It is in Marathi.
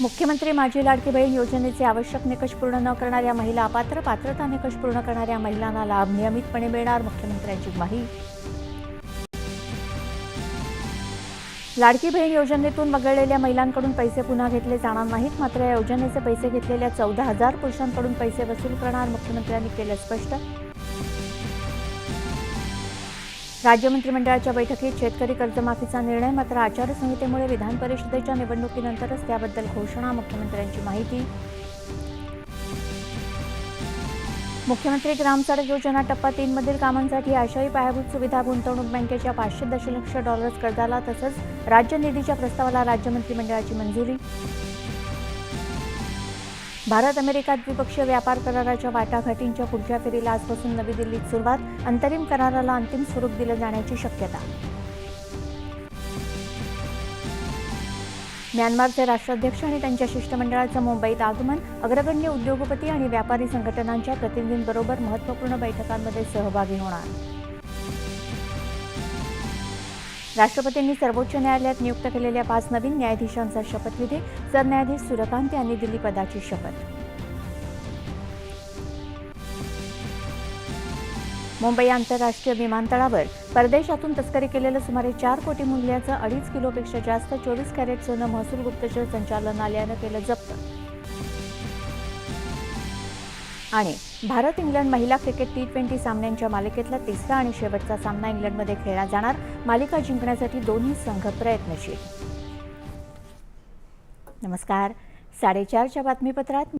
मुख्यमंत्री माझी लाडकी बहीण योजनेचे आवश्यक निकष पूर्ण न करणाऱ्या महिला अपात्र, पात्रता निकष पूर्ण करणाऱ्या महिलांना लाभ नियमितपणे मिळणार, मुख्यमंत्र्यांची ग्वाही. लाडकी बहीण योजनेतून वगळलेल्या महिलांकडून पैसे पुन्हा घेतले जाणार नाहीत. मात्र या योजनेचे पैसे घेतलेल्या 14,000 पुरुषांकडून पैसे वसूल करणार, मुख्यमंत्र्यांनी केलं स्पष्ट. राज्य मंत्रिमंडळाच्या बैठकीत शेतकरी कर्जमाफीचा निर्णय, मात्र आचारसंहितेमुळे विधान परिषदेच्या निवडणुकीनंतरच त्याबद्दल घोषणा, मुख्यमंत्र्यांची माहिती. मुख्यमंत्री ग्राम सडक योजना टप्पा 3 मधील कामांसाठी आशाई पायाभूत सुविधा गुंतवणूक बँकेच्या $500 दशलक्ष कर्जाला तसंच राज्य निधीच्या प्रस्तावाला राज्य मंत्रिमंडळाची मंजुरी. भारत अमेरिका द्विपक्षीय व्यापार कराराच्या वाटाघाटींच्या पुढच्या फेरीला आजपासून नवी दिल्लीत सुरुवात. अंतरिम कराराला अंतिम स्वरूप दिलं जाण्याची शक्यता. म्यानमारचे राष्ट्राध्यक्ष आणि त्यांच्या शिष्टमंडळाचं मुंबईत आगमन. अग्रगण्य उद्योगपती आणि व्यापारी संघटनांच्या प्रतिनिधींबरोबर महत्त्वपूर्ण बैठकांमध्ये सहभागी होणार. राष्ट्रपतींनी सर्वोच्च न्यायालयात नियुक्त केलेल्या 5 नवीन न्यायाधीशांचा शपथविधी. सरन्यायाधीश सूर्यकांत यांनी दिली पदाची शपथ. मुंबई आंतरराष्ट्रीय विमानतळावर परदेशातून तस्करी केलेलं सुमारे 4 कोटी मूल्याचं 2.5 किलोपेक्षा जास्त 24 कॅरेट सोनं महसूल गुप्तचर संचालनालयानं केलं जप्त. आणि भारत इंग्लंड महिला क्रिकेट T20 सामन्यांच्या मालिकेतला तिसरा आणि शेवटचा सामना इंग्लंडमध्ये खेळला जाणार. मालिका जिंकण्यासाठी दोन्ही संघ प्रयत्नशील. नमस्कार, 4:30च्या बातमीपत्रात